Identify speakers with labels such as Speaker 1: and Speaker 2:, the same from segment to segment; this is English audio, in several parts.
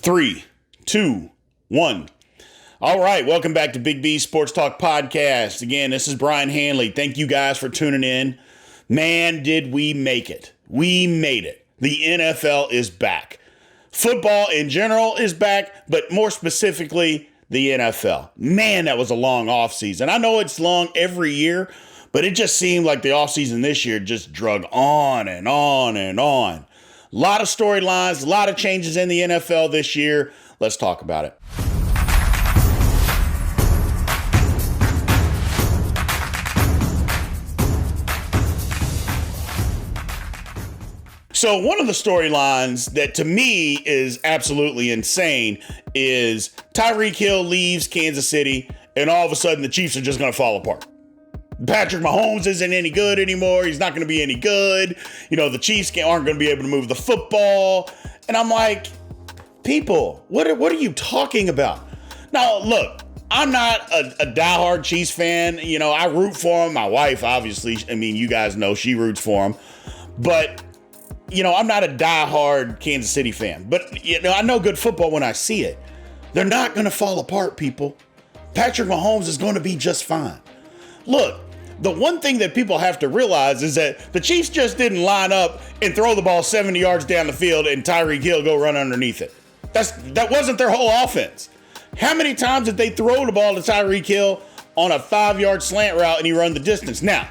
Speaker 1: 3, 2, 1. All right, welcome back to Big B Sports Talk Podcast. Again, this is Brian Hanley. Thank you guys for tuning in. Man, did we make it. We made it. The NFL is back. Football in general is back, but more specifically, the NFL. Man, that was a long offseason. I know it's long every year, but it just seemed like the offseason this year just drug on and on and on. A lot of storylines, a lot of changes in the NFL this year. Let's talk about it. So one of the storylines that to me is absolutely insane is Tyreek Hill leaves Kansas City and all of a sudden the Chiefs are just going to fall apart. Patrick Mahomes isn't any good anymore. He's not going to be any good. You know, the Chiefs aren't going to be able to move the football. And I'm like, people, what are you talking about? Now, look, I'm not a diehard Chiefs fan. You know, I root for him. My wife, obviously, I mean, you guys know she roots for him. But you know, I'm not a diehard Kansas City fan, but you know, I know good football when I see it. They're not going to fall apart, people. Patrick Mahomes is going to be just fine. Look, the one thing that people have to realize is that the Chiefs just didn't line up and throw the ball 70 yards down the field and Tyreek Hill go run underneath it. That wasn't their whole offense. How many times did they throw the ball to Tyreek Hill on a 5-yard slant route and he run the distance? Now,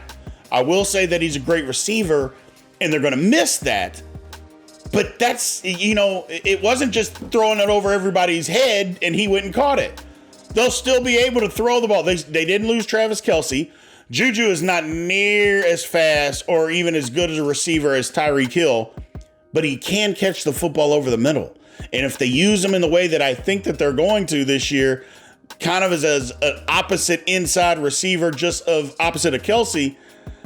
Speaker 1: I will say that he's a great receiver, and they're going to miss that. But that's, you know, it wasn't just throwing it over everybody's head and he went and caught it. They'll still be able to throw the ball. They didn't lose Travis Kelce. Juju is not near as fast or even as good as a receiver as Tyreek Hill, but he can catch the football over the middle. And if they use him in the way that I think that they're going to this year, kind of as an opposite inside receiver, just opposite of Kelce,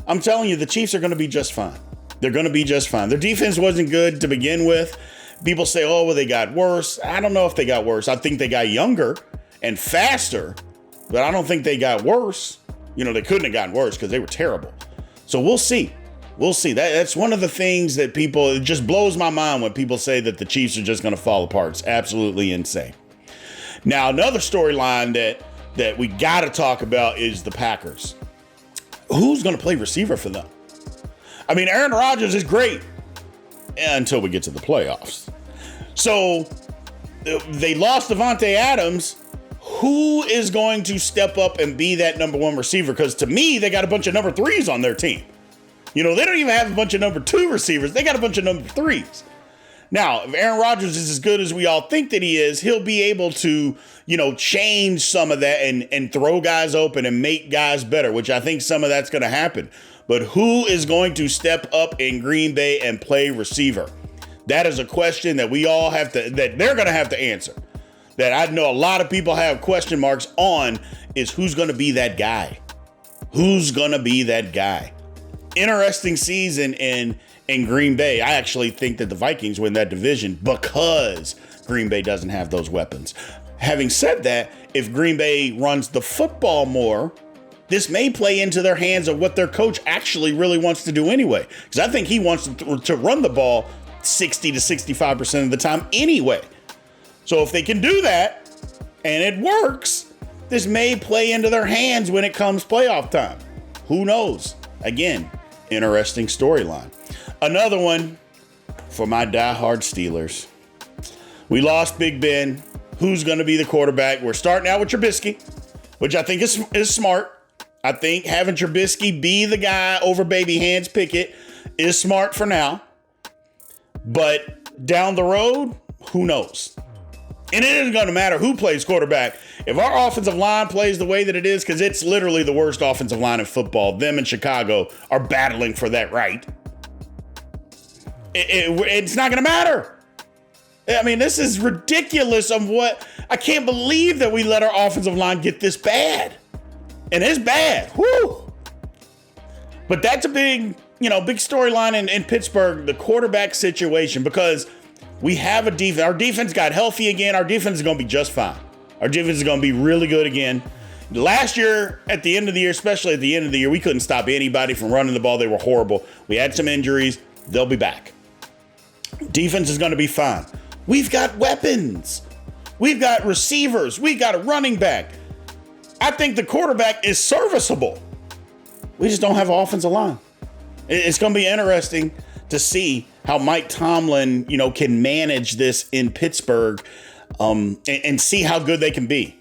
Speaker 1: I'm telling you, the Chiefs are going to be just fine. They're going to be just fine. Their defense wasn't good to begin with. People say, oh, well, they got worse. I don't know if they got worse. I think they got younger and faster, but I don't think they got worse. You know, they couldn't have gotten worse because they were terrible. So we'll see. We'll see. That's one of the things that it just blows my mind when people say that the Chiefs are just going to fall apart. It's absolutely insane. Now, another storyline that we got to talk about is the Packers. Who's going to play receiver for them? I mean, Aaron Rodgers is great until we get to the playoffs. So they lost Devontae Adams. Who is going to step up and be that number one receiver? Because to me, they got a bunch of number threes on their team. You know, they don't even have a bunch of number two receivers. They got a bunch of number threes. Now, if Aaron Rodgers is as good as we all think that he is, he'll be able to, you know, change some of that and throw guys open and make guys better, which I think some of that's going to happen. But who is going to step up in Green Bay and play receiver? That is a question that that they're going to have to answer. That I know a lot of people have question marks on is who's going to be that guy? Who's going to be that guy? Interesting season in Green Bay. I actually think that the Vikings win that division because Green Bay doesn't have those weapons. Having said that, if Green Bay runs the football more, this may play into their hands of what their coach actually really wants to do anyway. Because I think he wants to run the ball 60 to 65% of the time anyway. So if they can do that and it works, this may play into their hands when it comes playoff time. Who knows? Again, interesting storyline. Another one for my diehard Steelers. We lost Big Ben. Who's going to be the quarterback? We're starting out with Trubisky, which I think is smart. I think having Trubisky be the guy over Baby Hands Pickett is smart for now. But down the road, who knows? And it isn't going to matter who plays quarterback. If our offensive line plays the way that it is, because it's literally the worst offensive line in football, them and Chicago are battling for that right. It's not going to matter. I mean, this is ridiculous I can't believe that we let our offensive line get this bad. And it's bad. Woo! But that's a big storyline in Pittsburgh, the quarterback situation, because we have a defense. Our defense got healthy again. Our defense is going to be just fine. Our defense is going to be really good again. Last year, at the end of the year, especially at the end of the year, we couldn't stop anybody from running the ball. They were horrible. We had some injuries. They'll be back. Defense is going to be fine. We've got weapons. We've got receivers. We've got a running back. I think the quarterback is serviceable. We just don't have an offensive line. It's going to be interesting to see how Mike Tomlin, can manage this in Pittsburgh, and see how good they can be.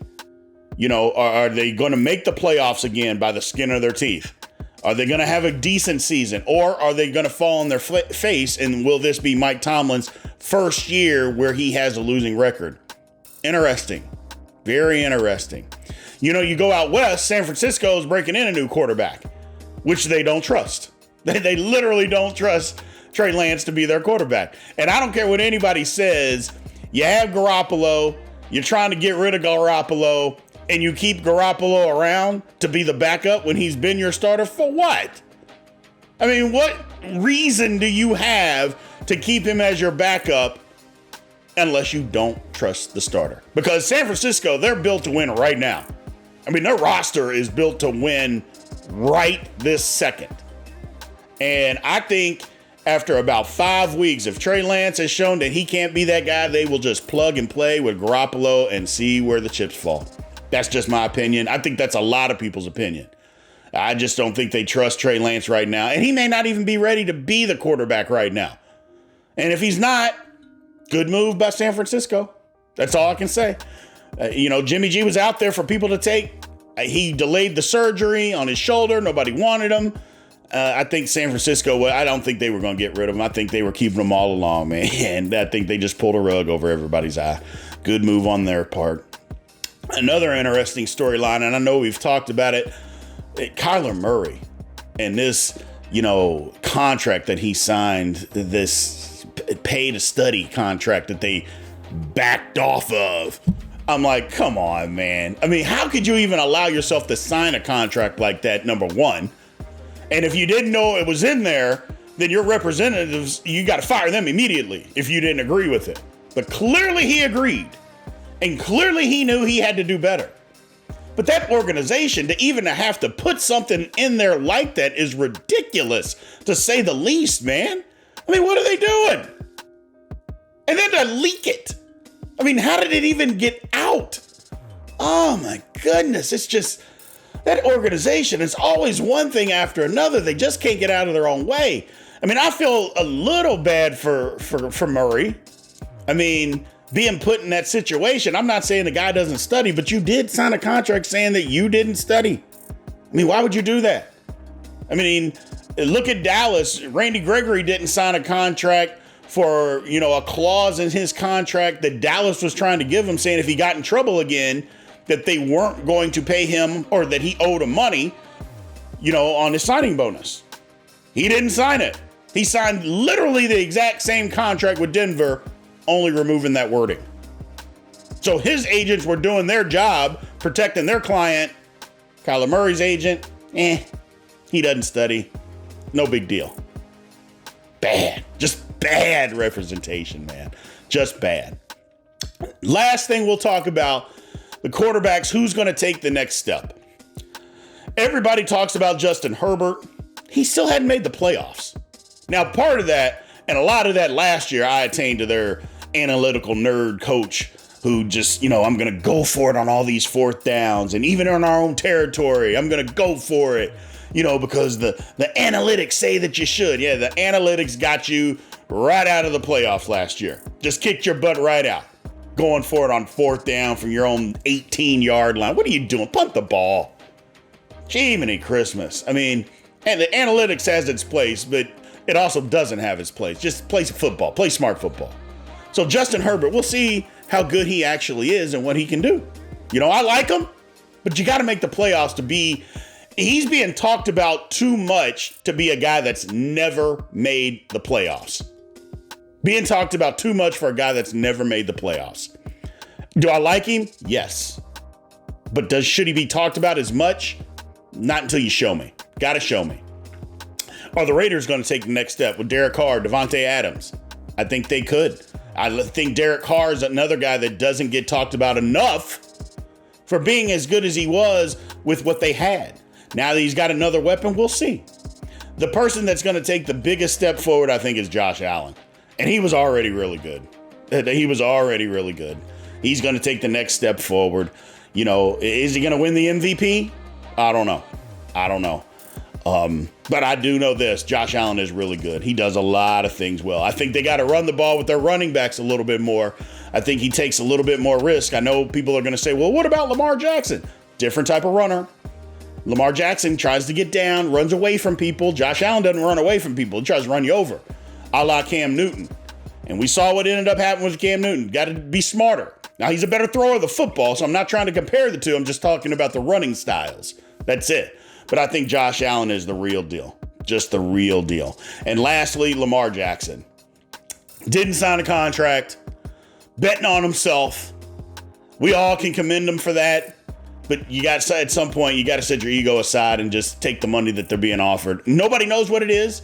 Speaker 1: Are they going to make the playoffs again by the skin of their teeth? Are they going to have a decent season, or are they going to fall on their face? And will this be Mike Tomlin's first year where he has a losing record? Interesting. Very interesting. You go out west, San Francisco is breaking in a new quarterback, which they don't trust. They literally don't trust Trey Lance to be their quarterback. And I don't care what anybody says. You have Garoppolo. You're trying to get rid of Garoppolo, and you keep Garoppolo around to be the backup when he's been your starter for what? I mean, what reason do you have to keep him as your backup unless you don't trust the starter? Because San Francisco, they're built to win right now. I mean, their roster is built to win right this second. And I think after about 5 weeks, if Trey Lance has shown that he can't be that guy, they will just plug and play with Garoppolo and see where the chips fall. That's just my opinion. I think that's a lot of people's opinion. I just don't think they trust Trey Lance right now. And he may not even be ready to be the quarterback right now. And if he's not, good move by San Francisco. That's all I can say. Jimmy G was out there for people to take. He delayed the surgery on his shoulder. Nobody wanted him. I think San Francisco, I don't think they were going to get rid of him. I think they were keeping him all along, man. And I think they just pulled a rug over everybody's eye. Good move on their part. Another interesting storyline, and I know we've talked about it, Kyler Murray and this, contract that he signed, this pay to study contract that they backed off of. I'm like, come on, man. I mean, how could you even allow yourself to sign a contract like that, number one? And if you didn't know it was in there, then your representatives, you got to fire them immediately if you didn't agree with it. But clearly he agreed. And clearly he knew he had to do better. But that organization, to even have to put something in there like that is ridiculous, to say the least, man. I mean, what are they doing? And then to leak it. I mean, how did it even get out? Oh my goodness. It's just, that organization is always one thing after another. They just can't get out of their own way. I mean, I feel a little bad for Murray. I mean, being put in that situation. I'm not saying the guy doesn't study, but you did sign a contract saying that you didn't study. I mean, why would you do that? I mean, look at Dallas. Randy Gregory didn't sign a contract for, a clause in his contract that Dallas was trying to give him, saying if he got in trouble again, that they weren't going to pay him, or that he owed him money, on his signing bonus. He didn't sign it. He signed literally the exact same contract with Denver, only removing that wording. So his agents were doing their job, protecting their client. Kyler Murray's agent, he doesn't study. No big deal. Bad. Just bad representation, man. Just bad. Last thing we'll talk about, the quarterbacks, who's going to take the next step. Everybody talks about Justin Herbert. He still hadn't made the playoffs. Now, part of that, and a lot of that last year, I attained to their analytical nerd coach who just, I'm going to go for it on all these fourth downs. And even in our own territory, I'm going to go for it, because the analytics say that you should. Yeah, the analytics got you right out of the playoffs last year. Just kicked your butt right out. Going for it on fourth down from your own 18-yard line. What are you doing? Punt the ball. Jiminy Christmas. I mean, and the analytics has its place, but it also doesn't have its place. Just play football. Play smart football. So Justin Herbert, we'll see how good he actually is and what he can do. I like him, but you got to make the playoffs to be. He's being talked about too much to be a guy that's never made the playoffs. Being talked about too much for a guy that's never made the playoffs. Do I like him? Yes. But should he be talked about as much? Not until you show me. Got to show me. Are the Raiders going to take the next step with Derek Carr, Devontae Adams? I think they could. I think Derek Carr is another guy that doesn't get talked about enough for being as good as he was with what they had. Now that he's got another weapon, we'll see. The person that's going to take the biggest step forward, I think, is Josh Allen. And he was already really good. He was already really good. He's going to take the next step forward. You know, is he going to win the MVP? I don't know. But I do know this. Josh Allen is really good. He does a lot of things well. I think they got to run the ball with their running backs a little bit more. I think he takes a little bit more risk. I know people are going to say, well, what about Lamar Jackson? Different type of runner. Lamar Jackson tries to get down, runs away from people. Josh Allen doesn't run away from people. He tries to run you over, a la Cam Newton. And we saw what ended up happening with Cam Newton. Got to be smarter. Now, he's a better thrower of the football, so I'm not trying to compare the two. I'm just talking about the running styles. That's it. But I think Josh Allen is the real deal. Just the real deal. And lastly, Lamar Jackson. Didn't sign a contract. Betting on himself. We all can commend him for that. But you got to, at some point, you got to set your ego aside and just take the money that they're being offered. Nobody knows what it is.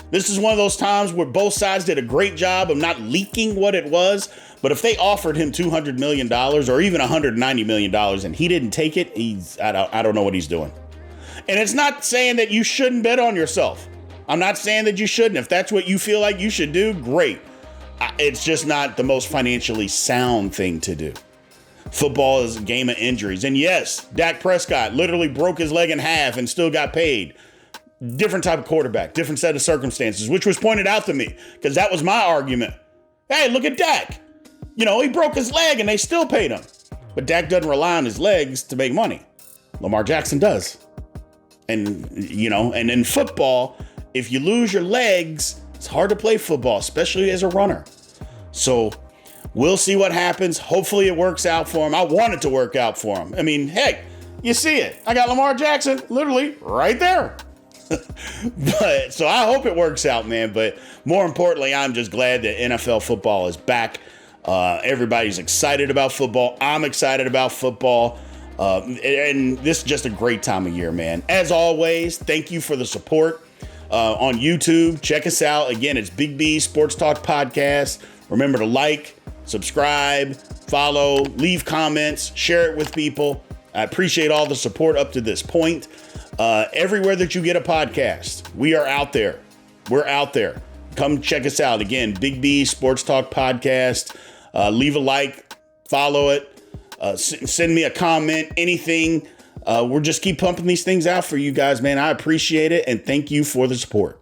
Speaker 1: This is one of those times where both sides did a great job of not leaking what it was. But if they offered him $200 million or even $190 million and he didn't take it, I don't know what he's doing. And it's not saying that you shouldn't bet on yourself. I'm not saying that you shouldn't. If that's what you feel like you should do, great. It's just not the most financially sound thing to do. Football is a game of injuries. And yes, Dak Prescott literally broke his leg in half and still got paid. Different type of quarterback, different set of circumstances, which was pointed out to me because that was my argument. Hey, look at Dak. You know, he broke his leg and they still paid him. But Dak doesn't rely on his legs to make money. Lamar Jackson does. And, you know, and in football, if you lose your legs, it's hard to play football, especially as a runner. So we'll see what happens. Hopefully it works out for him. I want it to work out for him. I mean, heck, you see it. I got Lamar Jackson literally right there. But so I hope it works out, man. But more importantly, I'm just glad that NFL football is back. Everybody's excited about football. I'm excited about football. And this is just a great time of year, man. As always, thank you for the support on YouTube. Check us out. Again, it's Big B Sports Talk Podcast. Remember to like, subscribe, follow, leave comments, share it with people. I appreciate all the support up to this point. Everywhere that you get a podcast, we are out there. We're out there. Come check us out. Again, Big B Sports Talk Podcast. Leave a like, follow it. Send me a comment, anything. We'll just keep pumping these things out for you guys, man. I appreciate it. And thank you for the support.